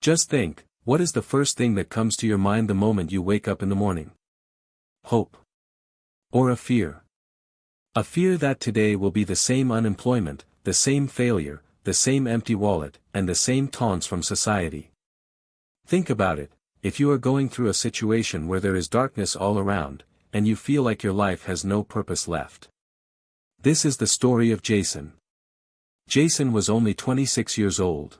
Just think, what is the first thing that comes to your mind the moment you wake up in the morning? Hope. Or a fear? A fear that today will be the same unemployment, the same failure, the same empty wallet, and the same taunts from society. Think about it, if you are going through a situation where there is darkness all around, and you feel like your life has no purpose left. This is the story of Jason. Jason was only 26 years old.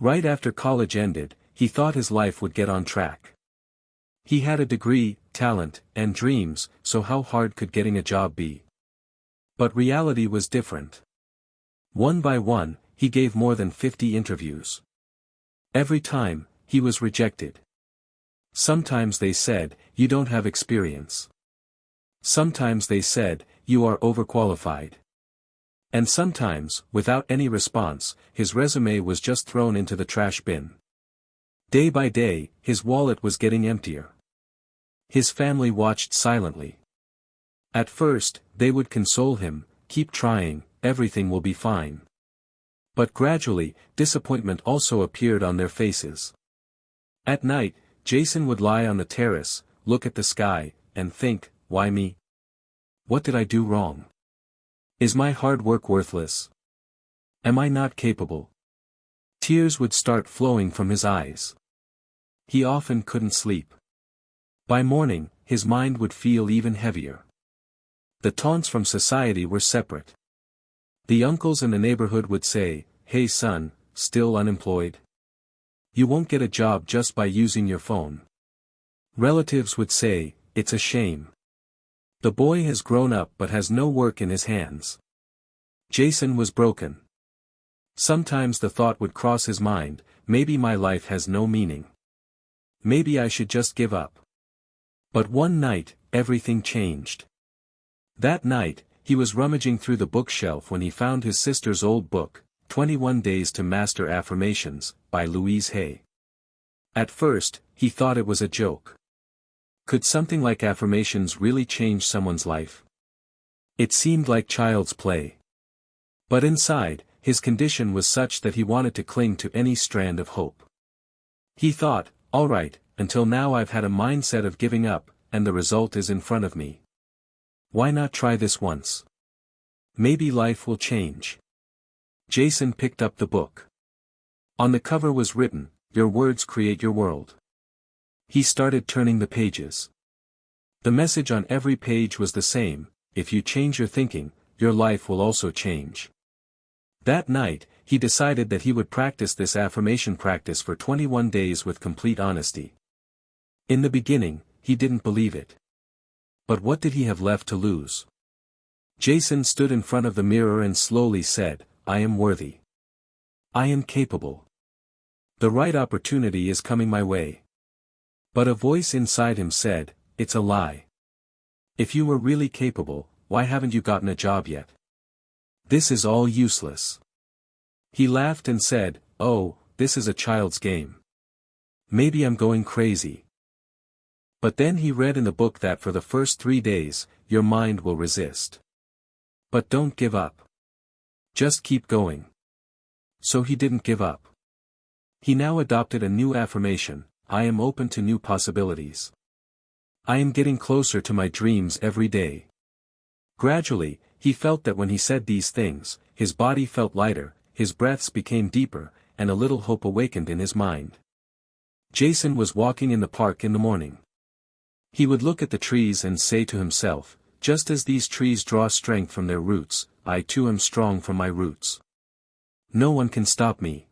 Right after college ended, he thought his life would get on track. He had a degree, talent, and dreams, so how hard could getting a job be? But reality was different. One by one, he gave more than 50 interviews. Every time, he was rejected. Sometimes they said, "You don't have experience." Sometimes they said, "You are overqualified." And sometimes, without any response, his resume was just thrown into the trash bin. Day by day, his wallet was getting emptier. His family watched silently. At first, they would console him, "Keep trying, everything will be fine." But gradually, disappointment also appeared on their faces. At night, Jason would lie on the terrace, look at the sky, and think, "Why me? What did I do wrong? Is my hard work worthless? Am I not capable?" Tears would start flowing from his eyes. He often couldn't sleep. By morning, his mind would feel even heavier. The taunts from society were separate. The uncles in the neighborhood would say, "Hey son, still unemployed? You won't get a job just by using your phone." Relatives would say, "It's a shame. The boy has grown up but has no work in his hands." Jason was broken. Sometimes the thought would cross his mind, "Maybe my life has no meaning. Maybe I should just give up." But one night, everything changed. That night, he was rummaging through the bookshelf when he found his sister's old book, 21 Days to Master Affirmations, by Louise Hay. At first, he thought it was a joke. Could something like affirmations really change someone's life? It seemed like child's play. But inside, his condition was such that he wanted to cling to any strand of hope. He thought, "All right, until now I've had a mindset of giving up, and the result is in front of me. Why not try this once? Maybe life will change." Jason picked up the book. On the cover was written, "Your words create your world." He started turning the pages. The message on every page was the same: if you change your thinking, your life will also change. That night, he decided that he would practice this affirmation practice for 21 days with complete honesty. In the beginning, he didn't believe it. But what did he have left to lose? Jason stood in front of the mirror and slowly said, "I am worthy. I am capable. The right opportunity is coming my way." But a voice inside him said, "It's a lie. If you were really capable, why haven't you gotten a job yet? This is all useless." He laughed and said, "Oh, this is a child's game. Maybe I'm going crazy." But then he read in the book that for the first 3 days, your mind will resist. But don't give up. Just keep going. So he didn't give up. He now adopted a new affirmation: "I am open to new possibilities. I am getting closer to my dreams every day." Gradually, he felt that when he said these things, his body felt lighter, his breaths became deeper, and a little hope awakened in his mind. Jason was walking in the park in the morning. He would look at the trees and say to himself, "Just as these trees draw strength from their roots, I too am strong from my roots. No one can stop me."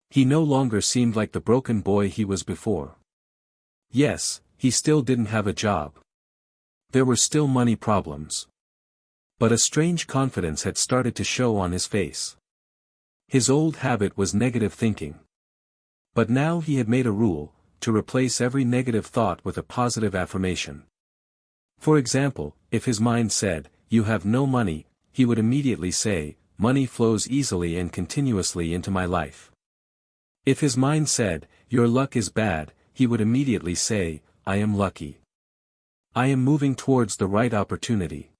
He no longer seemed like the broken boy he was before. Yes, he still didn't have a job. There were still money problems. But a strange confidence had started to show on his face. His old habit was negative thinking. But now he had made a rule, to replace every negative thought with a positive affirmation. For example, if his mind said, "You have no money," he would immediately say, "Money flows easily and continuously into my life." If his mind said, "Your luck is bad," he would immediately say, "I am lucky. I am moving towards the right opportunity."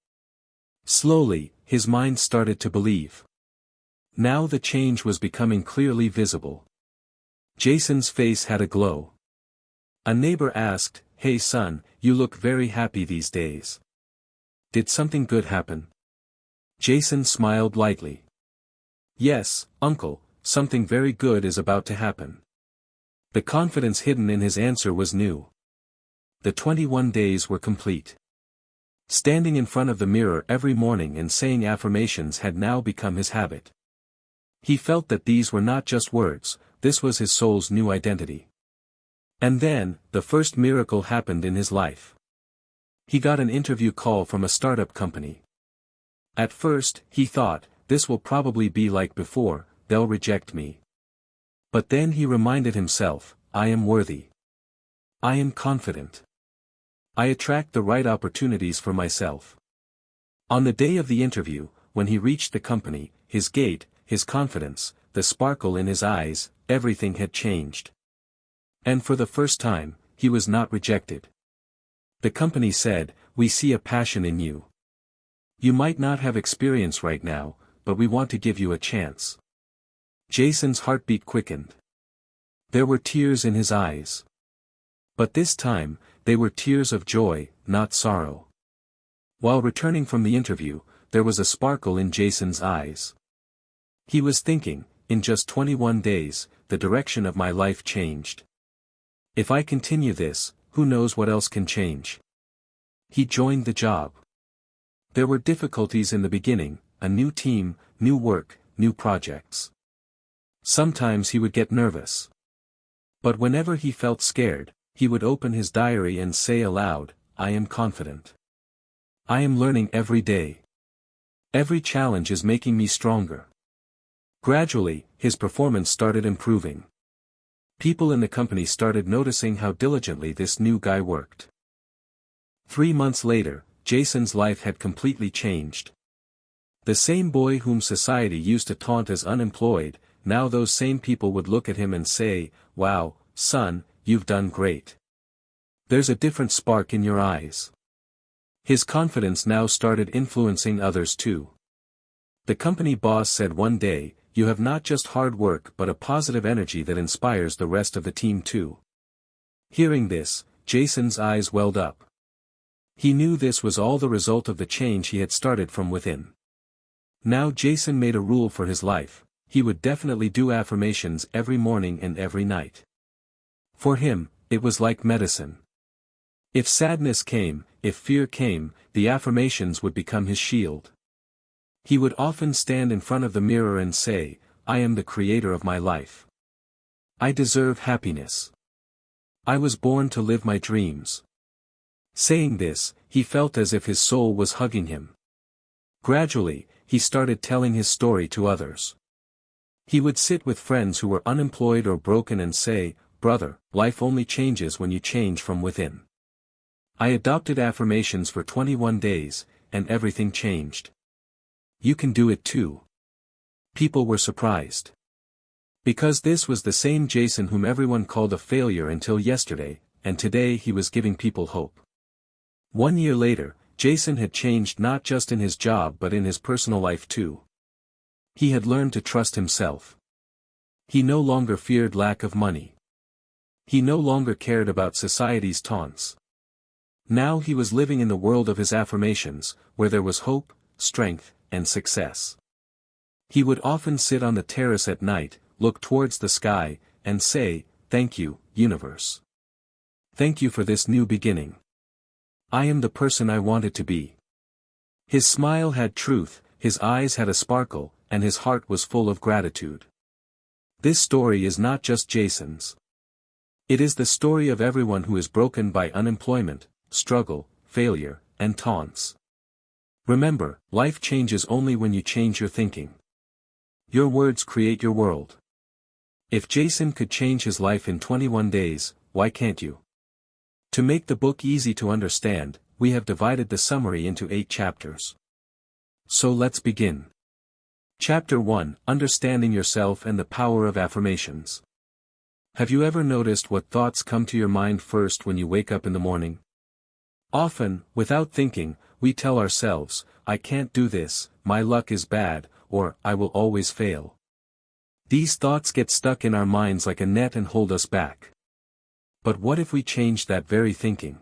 Slowly, his mind started to believe. Now the change was becoming clearly visible. Jason's face had a glow. A neighbor asked, "Hey son, you look very happy these days. Did something good happen?" Jason smiled lightly. "Yes, uncle, something very good is about to happen." The confidence hidden in his answer was new. The 21 days were complete. Standing in front of the mirror every morning and saying affirmations had now become his habit. He felt that these were not just words, this was his soul's new identity. And then, the first miracle happened in his life. He got an interview call from a startup company. At first, he thought, this will probably be like before, they'll reject me. But then he reminded himself, I am worthy. I am confident. I attract the right opportunities for myself. On the day of the interview, when he reached the company, his gait, his confidence, the sparkle in his eyes, everything had changed. And for the first time, he was not rejected. The company said, "We see a passion in you. You might not have experience right now, but we want to give you a chance." Jason's heartbeat quickened. There were tears in his eyes. But this time, they were tears of joy, not sorrow. While returning from the interview, there was a sparkle in Jason's eyes. He was thinking, in just 21 days, the direction of my life changed. If I continue this, who knows what else can change? He joined the job. There were difficulties in the beginning, a new team, new work, new projects. Sometimes he would get nervous. But whenever he felt scared, he would open his diary and say aloud, I am confident. I am learning every day. Every challenge is making me stronger. Gradually, his performance started improving. People in the company started noticing how diligently this new guy worked. 3 months later, Jason's life had completely changed. The same boy whom society used to taunt as unemployed, now those same people would look at him and say, "Wow, son, you've done great. There's a different spark in your eyes." His confidence now started influencing others too. The company boss said one day, "You have not just hard work but a positive energy that inspires the rest of the team too." Hearing this, Jason's eyes welled up. He knew this was all the result of the change he had started from within. Now Jason made a rule for his life, he would definitely do affirmations every morning and every night. For him, it was like medicine. If sadness came, if fear came, the affirmations would become his shield. He would often stand in front of the mirror and say, I am the creator of my life. I deserve happiness. I was born to live my dreams. Saying this, he felt as if his soul was hugging him. Gradually, he started telling his story to others. He would sit with friends who were unemployed or broken and say, "Brother, life only changes when you change from within. I adopted affirmations for 21 days, and everything changed. You can do it too." People were surprised. Because this was the same Jason whom everyone called a failure until yesterday, and today he was giving people hope. 1 year later, Jason had changed not just in his job but in his personal life too. He had learned to trust himself. He no longer feared lack of money. He no longer cared about society's taunts. Now he was living in the world of his affirmations, where there was hope, strength, and success. He would often sit on the terrace at night, look towards the sky, and say, "Thank you, universe. Thank you for this new beginning. I am the person I wanted to be." His smile had truth, his eyes had a sparkle, and his heart was full of gratitude. This story is not just Jason's. It is the story of everyone who is broken by unemployment, struggle, failure, and taunts. Remember, life changes only when you change your thinking. Your words create your world. If Jason could change his life in 21 days, why can't you? To make the book easy to understand, we have divided the summary into 8 chapters. So let's begin. Chapter 1: Understanding Yourself and the Power of Affirmations. Have you ever noticed what thoughts come to your mind first when you wake up in the morning? Often, without thinking, we tell ourselves, "I can't do this, my luck is bad," or "I will always fail." These thoughts get stuck in our minds like a net and hold us back. But what if we changed that very thinking?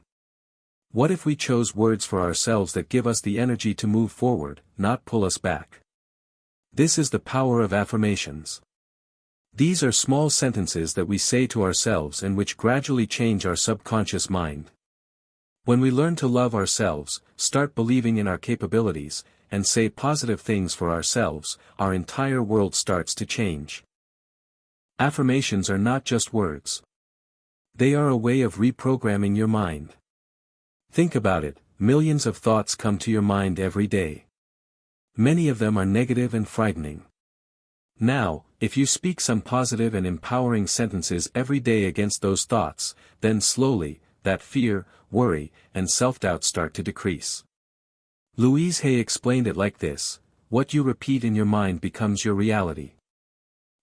What if we chose words for ourselves that give us the energy to move forward, not pull us back? This is the power of affirmations. These are small sentences that we say to ourselves and which gradually change our subconscious mind. When we learn to love ourselves, start believing in our capabilities, and say positive things for ourselves, our entire world starts to change. Affirmations are not just words. They are a way of reprogramming your mind. Think about it, millions of thoughts come to your mind every day. Many of them are negative and frightening. Now, if you speak some positive and empowering sentences every day against those thoughts, then slowly, that fear, worry, and self-doubt start to decrease. Louise Hay explained it like this: what you repeat in your mind becomes your reality.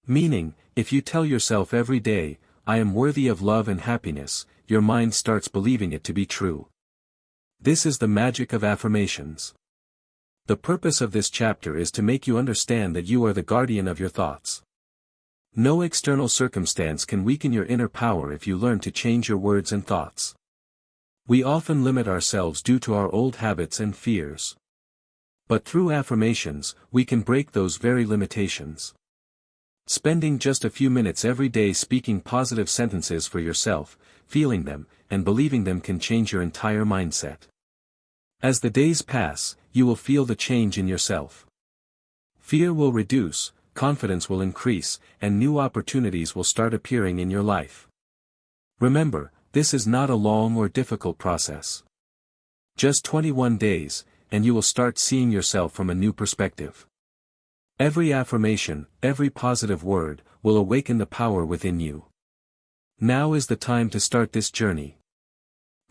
Meaning, if you tell yourself every day, "I am worthy of love and happiness," your mind starts believing it to be true. This is the magic of affirmations. The purpose of this chapter is to make you understand that you are the guardian of your thoughts. No external circumstance can weaken your inner power if you learn to change your words and thoughts. We often limit ourselves due to our old habits and fears. But through affirmations, we can break those very limitations. Spending just a few minutes every day speaking positive sentences for yourself, feeling them, and believing them can change your entire mindset. As the days pass, you will feel the change in yourself. Fear will reduce, confidence will increase, and new opportunities will start appearing in your life. Remember, this is not a long or difficult process. Just 21 days, and you will start seeing yourself from a new perspective. Every affirmation, every positive word, will awaken the power within you. Now is the time to start this journey.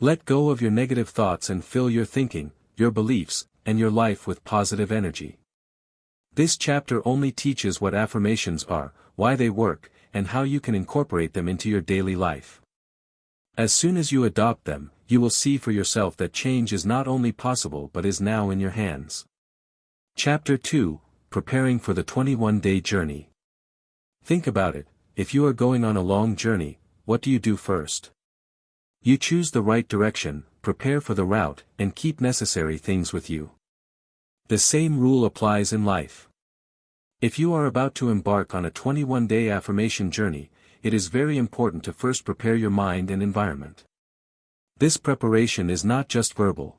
Let go of your negative thoughts and fill your thinking, your beliefs, and your life with positive energy. This chapter only teaches what affirmations are, why they work, and how you can incorporate them into your daily life. As soon as you adopt them, you will see for yourself that change is not only possible but is now in your hands. Chapter 2, Preparing for the 21-Day Journey. Think about it, if you are going on a long journey, what do you do first? You choose the right direction, prepare for the route, and keep necessary things with you. The same rule applies in life. If you are about to embark on a 21-day affirmation journey, it is very important to first prepare your mind and environment. This preparation is not just verbal.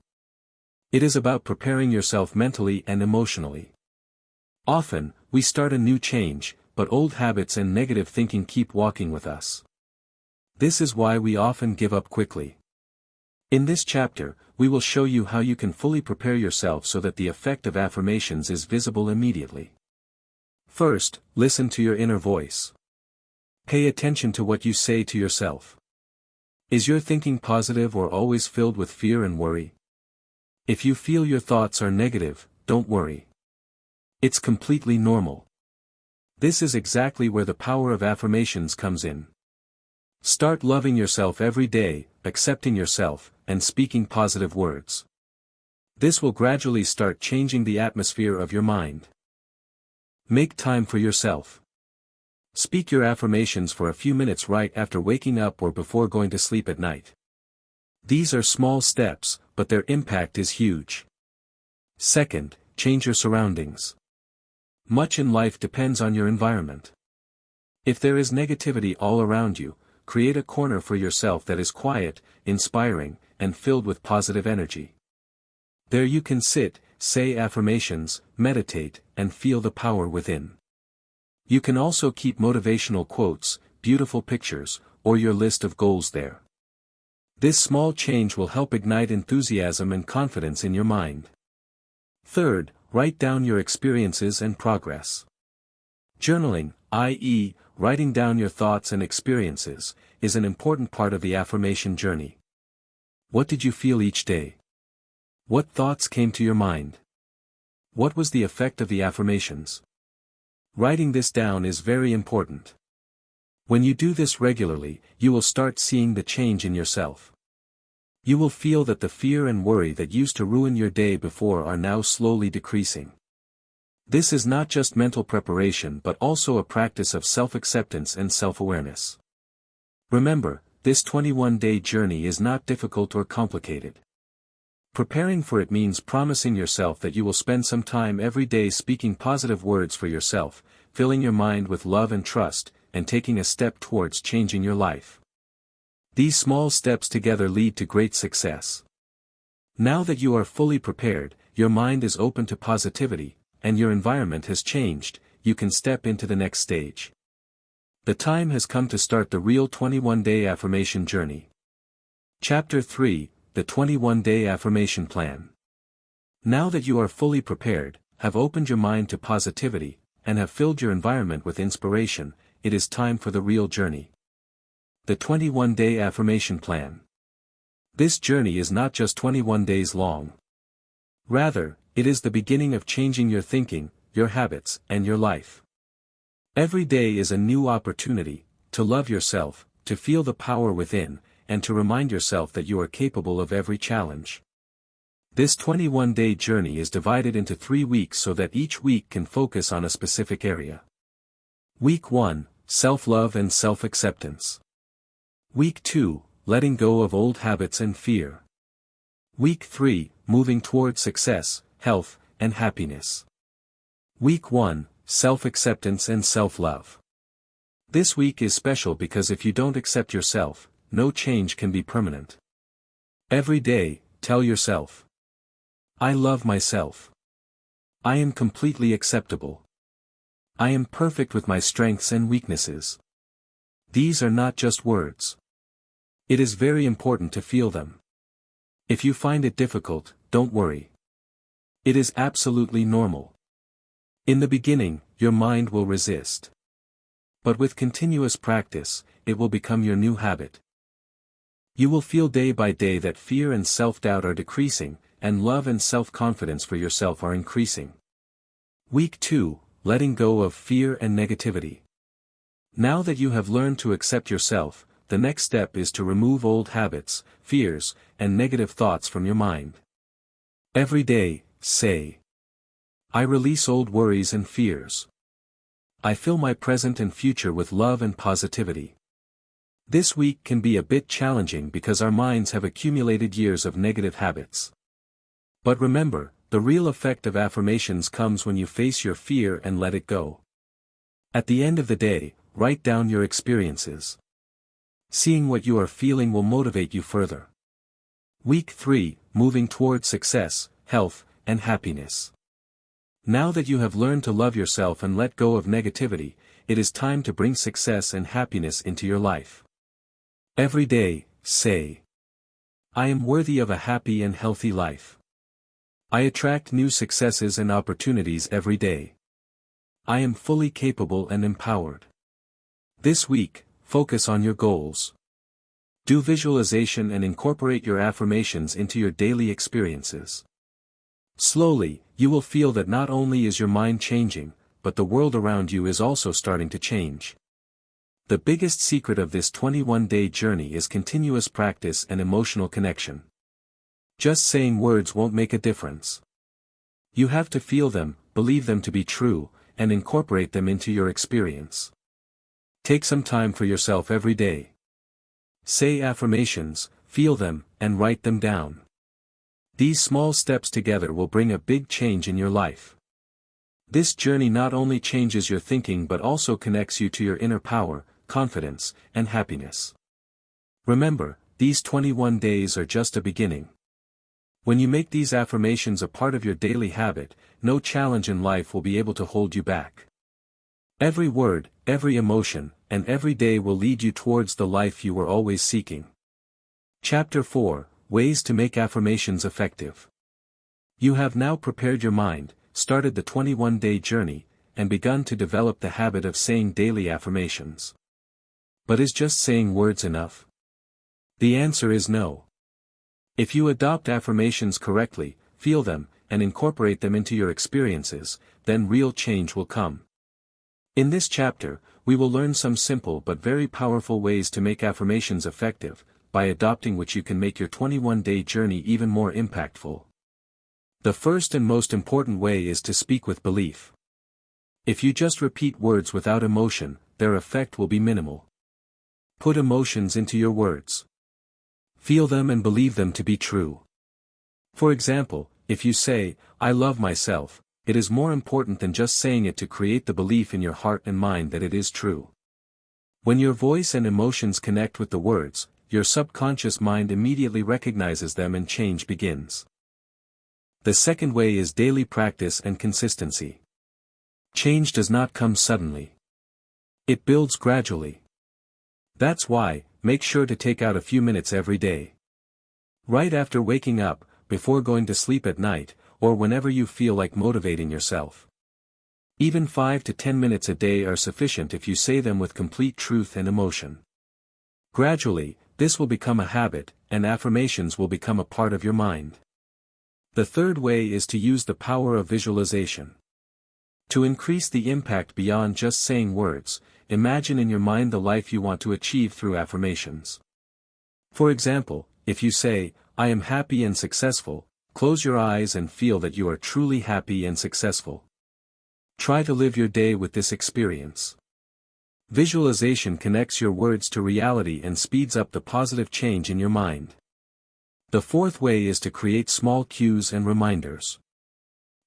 It is about preparing yourself mentally and emotionally. Often, we start a new change, but old habits and negative thinking keep walking with us. This is why we often give up quickly. In this chapter, we will show you how you can fully prepare yourself so that the effect of affirmations is visible immediately. First, listen to your inner voice. Pay attention to what you say to yourself. Is your thinking positive or always filled with fear and worry? If you feel your thoughts are negative, don't worry. It's completely normal. This is exactly where the power of affirmations comes in. Start loving yourself every day, accepting yourself, and speaking positive words. This will gradually start changing the atmosphere of your mind. Make time for yourself. Speak your affirmations for a few minutes right after waking up or before going to sleep at night. These are small steps, but their impact is huge. Second, change your surroundings. Much in life depends on your environment. If there is negativity all around you, create a corner for yourself that is quiet, inspiring, and filled with positive energy. There you can sit, say affirmations, meditate, and feel the power within. You can also keep motivational quotes, beautiful pictures, or your list of goals there. This small change will help ignite enthusiasm and confidence in your mind. Third, write down your experiences and progress. Journaling, i.e., writing down your thoughts and experiences, is an important part of the affirmation journey. What did you feel each day? What thoughts came to your mind? What was the effect of the affirmations? Writing this down is very important. When you do this regularly, you will start seeing the change in yourself. You will feel that the fear and worry that used to ruin your day before are now slowly decreasing. This is not just mental preparation but also a practice of self-acceptance and self-awareness. Remember, this 21-day journey is not difficult or complicated. Preparing for it means promising yourself that you will spend some time every day speaking positive words for yourself, filling your mind with love and trust, and taking a step towards changing your life. These small steps together lead to great success. Now that you are fully prepared, your mind is open to positivity, and your environment has changed, you can step into the next stage. The time has come to start the real 21-day affirmation journey. Chapter 3, the 21-day affirmation plan. Now that you are fully prepared, have opened your mind to positivity, and have filled your environment with inspiration, it is time for the real journey. The 21-day affirmation plan. This journey is not just 21 days long. Rather, it is the beginning of changing your thinking, your habits, and your life. Every day is a new opportunity to love yourself, to feel the power within, and to remind yourself that you are capable of every challenge. This 21-day journey is divided into 3 weeks so that each week can focus on a specific area. Week 1, Self-Love and Self-Acceptance. Week 2, Letting Go of Old Habits and Fear. Week 3, Moving Toward Success, Health, and Happiness. Week 1, Self-Acceptance and Self-Love. This week is special because if you don't accept yourself, no change can be permanent. Every day, tell yourself, I love myself. I am completely acceptable. I am perfect with my strengths and weaknesses. These are not just words. It is very important to feel them. If you find it difficult, don't worry. It is absolutely normal. In the beginning, your mind will resist. But with continuous practice, it will become your new habit. You will feel day by day that fear and self-doubt are decreasing, and love and self-confidence for yourself are increasing. Week 2, Letting Go of Fear and Negativity. Now that you have learned to accept yourself, the next step is to remove old habits, fears, and negative thoughts from your mind. Every day, say, I release old worries and fears. I fill my present and future with love and positivity. This week can be a bit challenging because our minds have accumulated years of negative habits. But remember, the real effect of affirmations comes when you face your fear and let it go. At the end of the day, write down your experiences. Seeing what you are feeling will motivate you further. Week 3, Moving Toward Success, Health, and Happiness. Now that you have learned to love yourself and let go of negativity, it is time to bring success and happiness into your life. Every day, say, I am worthy of a happy and healthy life. I attract new successes and opportunities every day. I am fully capable and empowered. This week, focus on your goals. Do visualization and incorporate your affirmations into your daily experiences. Slowly, you will feel that not only is your mind changing, but the world around you is also starting to change. The biggest secret of this 21-day journey is continuous practice and emotional connection. Just saying words won't make a difference. You have to feel them, believe them to be true, and incorporate them into your experience. Take some time for yourself every day. Say affirmations, feel them, and write them down. These small steps together will bring a big change in your life. This journey not only changes your thinking but also connects you to your inner power, confidence, and happiness. Remember, these 21 days are just a beginning. When you make these affirmations a part of your daily habit, no challenge in life will be able to hold you back. Every word, every emotion, and every day will lead you towards the life you were always seeking. Chapter 4, Ways to Make Affirmations Effective. You have now prepared your mind, started the 21-day journey, and begun to develop the habit of saying daily affirmations. But is just saying words enough? The answer is no. If you adopt affirmations correctly, feel them, and incorporate them into your experiences, then real change will come. In this chapter, we will learn some simple but very powerful ways to make affirmations effective, by adopting which you can make your 21-day journey even more impactful. The first and most important way is to speak with belief. If you just repeat words without emotion, their effect will be minimal. Put emotions into your words. Feel them and believe them to be true. For example, if you say, "I love myself," it is more important than just saying it to create the belief in your heart and mind that it is true. When your voice and emotions connect with the words, your subconscious mind immediately recognizes them and change begins. The second way is daily practice and consistency. Change does not come suddenly. It builds gradually. That's why, make sure to take out a few minutes every day. Right after waking up, before going to sleep at night, or whenever you feel like motivating yourself. Even 5 to 10 minutes a day are sufficient if you say them with complete truth and emotion. Gradually, this will become a habit, and affirmations will become a part of your mind. The third way is to use the power of visualization. To increase the impact beyond just saying words, imagine in your mind the life you want to achieve through affirmations. For example, if you say, "I am happy and successful," close your eyes and feel that you are truly happy and successful. Try to live your day with this experience. Visualization connects your words to reality and speeds up the positive change in your mind. The fourth way is to create small cues and reminders.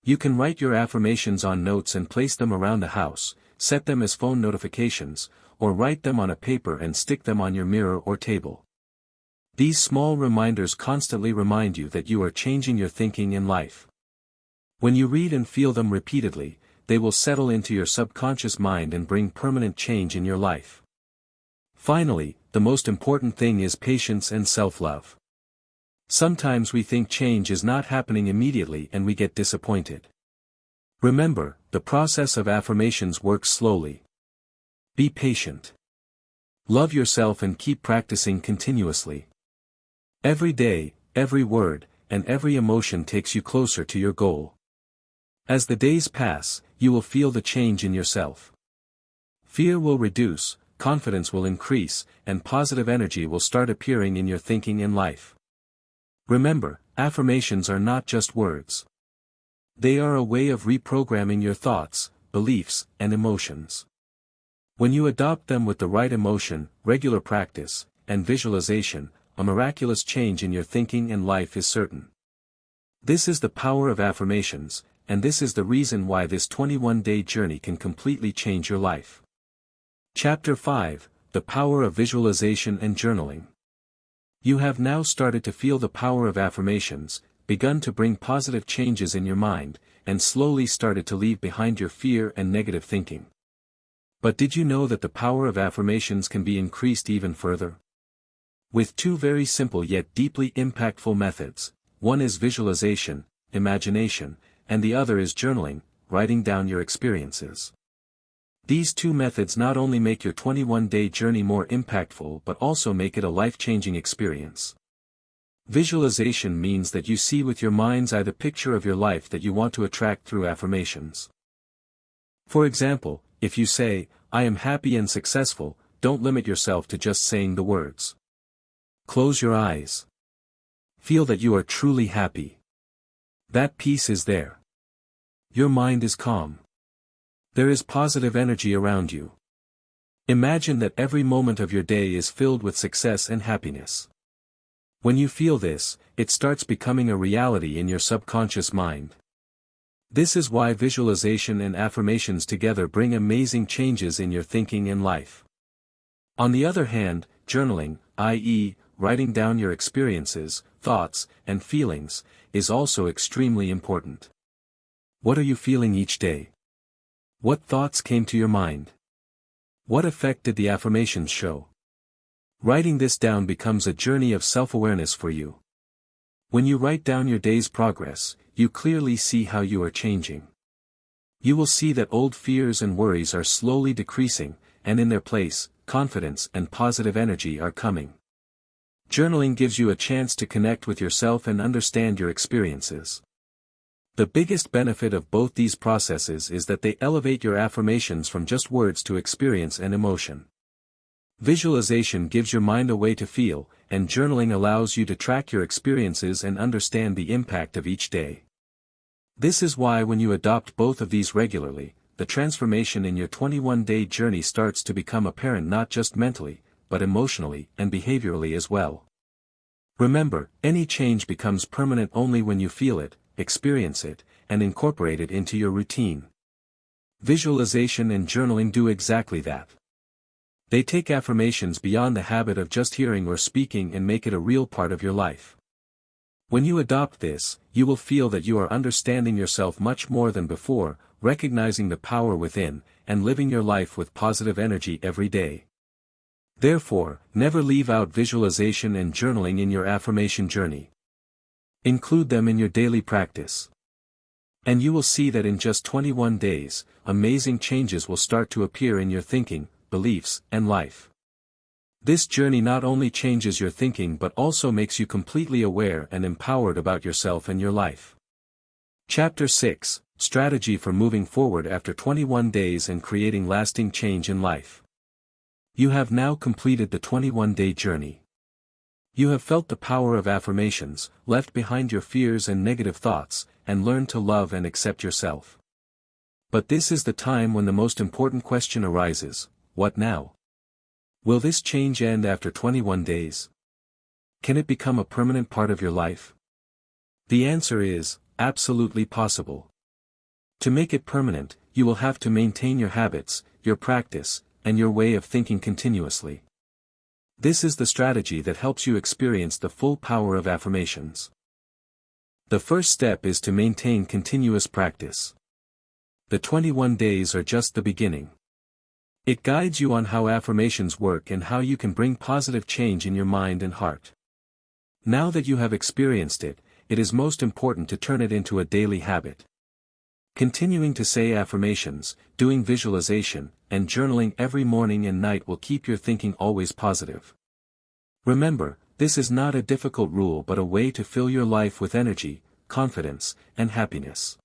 You can write your affirmations on notes and place them around the house, set them as phone notifications, or write them on a paper and stick them on your mirror or table. These small reminders constantly remind you that you are changing your thinking in life. When you read and feel them repeatedly, they will settle into your subconscious mind and bring permanent change in your life. Finally, the most important thing is patience and self-love. Sometimes we think change is not happening immediately and we get disappointed. Remember, the process of affirmations works slowly. Be patient. Love yourself and keep practicing continuously. Every day, every word, and every emotion takes you closer to your goal. As the days pass, you will feel the change in yourself. Fear will reduce, confidence will increase, and positive energy will start appearing in your thinking and life. Remember, affirmations are not just words. They are a way of reprogramming your thoughts, beliefs, and emotions. When you adopt them with the right emotion, regular practice, and visualization, a miraculous change in your thinking and life is certain. This is the power of affirmations, and this is the reason why this 21-day journey can completely change your life. Chapter 5: The Power of Visualization and Journaling. You have now started to feel the power of affirmations, begun to bring positive changes in your mind, and slowly started to leave behind your fear and negative thinking. But did you know that the power of affirmations can be increased even further? With two very simple yet deeply impactful methods. One is visualization, imagination, and the other is journaling, writing down your experiences. These two methods not only make your 21-day journey more impactful but also make it a life-changing experience. Visualization means that you see with your mind's eye the picture of your life that you want to attract through affirmations. For example, if you say, "I am happy and successful," don't limit yourself to just saying the words. Close your eyes. Feel that you are truly happy. That peace is there. Your mind is calm. There is positive energy around you. Imagine that every moment of your day is filled with success and happiness. When you feel this, it starts becoming a reality in your subconscious mind. This is why visualization and affirmations together bring amazing changes in your thinking and life. On the other hand, journaling, i.e., writing down your experiences, thoughts, and feelings, is also extremely important. What are you feeling each day? What thoughts came to your mind? What effect did the affirmations show? Writing this down becomes a journey of self-awareness for you. When you write down your day's progress, you clearly see how you are changing. You will see that old fears and worries are slowly decreasing, and in their place, confidence and positive energy are coming. Journaling gives you a chance to connect with yourself and understand your experiences. The biggest benefit of both these processes is that they elevate your affirmations from just words to experience and emotion. Visualization gives your mind a way to feel, and journaling allows you to track your experiences and understand the impact of each day. This is why when you adopt both of these regularly, the transformation in your 21-day journey starts to become apparent not just mentally, but emotionally and behaviorally as well. Remember, any change becomes permanent only when you feel it, experience it, and incorporate it into your routine. Visualization and journaling do exactly that. They take affirmations beyond the habit of just hearing or speaking and make it a real part of your life. When you adopt this, you will feel that you are understanding yourself much more than before, recognizing the power within, and living your life with positive energy every day. Therefore, never leave out visualization and journaling in your affirmation journey. Include them in your daily practice. And you will see that in just 21 days, amazing changes will start to appear in your thinking, beliefs, and life. This journey not only changes your thinking but also makes you completely aware and empowered about yourself and your life. Chapter 6, Strategy for Moving Forward After 21 Days and Creating Lasting Change in Life. You have now completed the 21-day journey. You have felt the power of affirmations, left behind your fears and negative thoughts, and learned to love and accept yourself. But this is the time when the most important question arises: what now? Will this change end after 21 days? Can it become a permanent part of your life? The answer is, absolutely possible. To make it permanent, you will have to maintain your habits, your practice, and your way of thinking continuously. This is the strategy that helps you experience the full power of affirmations. The first step is to maintain continuous practice. The 21 days are just the beginning. It guides you on how affirmations work and how you can bring positive change in your mind and heart. Now that you have experienced it, it is most important to turn it into a daily habit. Continuing to say affirmations, doing visualization, and journaling every morning and night will keep your thinking always positive. Remember, this is not a difficult rule but a way to fill your life with energy, confidence, and happiness.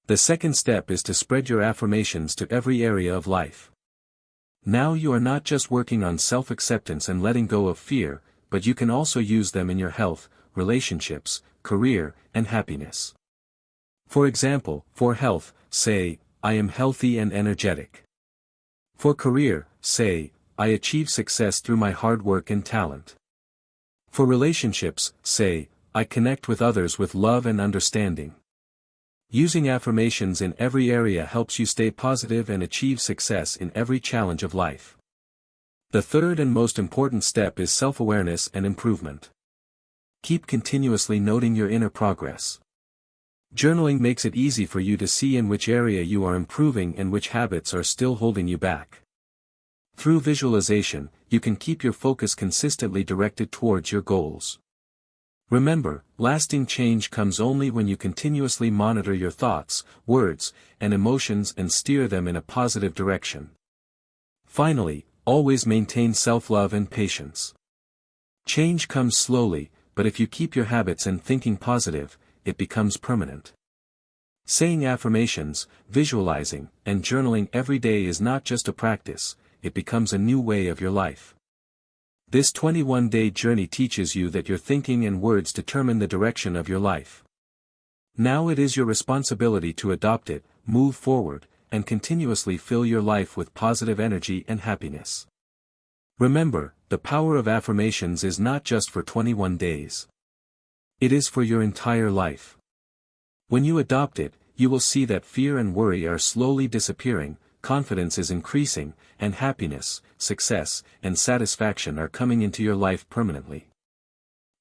The second step is to spread your affirmations to every area of life. Now you are not just working on self-acceptance and letting go of fear, but you can also use them in your health, relationships, career, and happiness. For example, for health, say, I am healthy and energetic. For career, say, I achieve success through my hard work and talent. For relationships, say, I connect with others with love and understanding. Using affirmations in every area helps you stay positive and achieve success in every challenge of life. The third and most important step is self-awareness and improvement. Keep continuously noting your inner progress. Journaling makes it easy for you to see in which area you are improving and which habits are still holding you back. Through visualization, you can keep your focus consistently directed towards your goals. Remember, lasting change comes only when you continuously monitor your thoughts, words, and emotions and steer them in a positive direction. Finally, always maintain self-love and patience. Change comes slowly, but if you keep your habits and thinking positive, it becomes permanent. Saying affirmations, visualizing, and journaling every day is not just a practice, it becomes a new way of your life. This 21-day journey teaches you that your thinking and words determine the direction of your life. Now it is your responsibility to adopt it, move forward, and continuously fill your life with positive energy and happiness. Remember, the power of affirmations is not just for 21 days. It is for your entire life. When you adopt it, you will see that fear and worry are slowly disappearing, confidence is increasing, and happiness, success, and satisfaction are coming into your life permanently.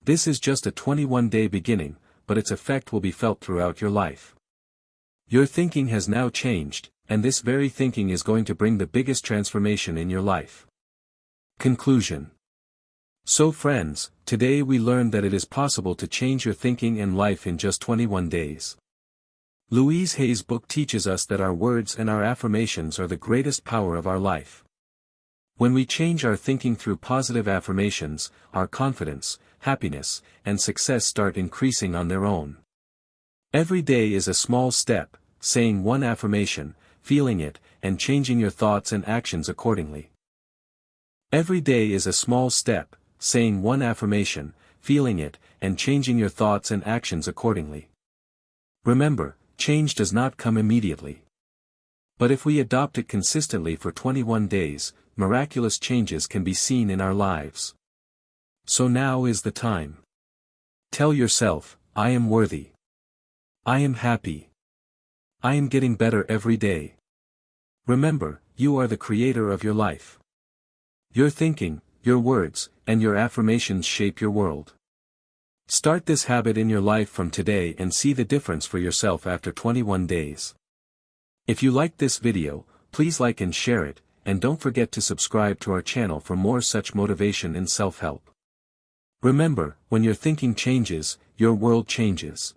This is just a 21-day beginning, but its effect will be felt throughout your life. Your thinking has now changed, and this very thinking is going to bring the biggest transformation in your life. Conclusion. So friends, today we learned that it is possible to change your thinking and life in just 21 days. Louise Hay's book teaches us that our words and our affirmations are the greatest power of our life. When we change our thinking through positive affirmations, our confidence, happiness, and success start increasing on their own. Every day is a small step, saying one affirmation, feeling it, and changing your thoughts and actions accordingly. Every day is a small step, saying one affirmation, feeling it, and changing your thoughts and actions accordingly. Remember, change does not come immediately. But if we adopt it consistently for 21 days, miraculous changes can be seen in our lives. So now is the time. Tell yourself, I am worthy. I am happy. I am getting better every day. Remember, you are the creator of your life. Your thinking, your words, and your affirmations shape your world. Start this habit in your life from today and see the difference for yourself after 21 days. If you liked this video, please like and share it, and don't forget to subscribe to our channel for more such motivation and self-help. Remember, when your thinking changes, your world changes.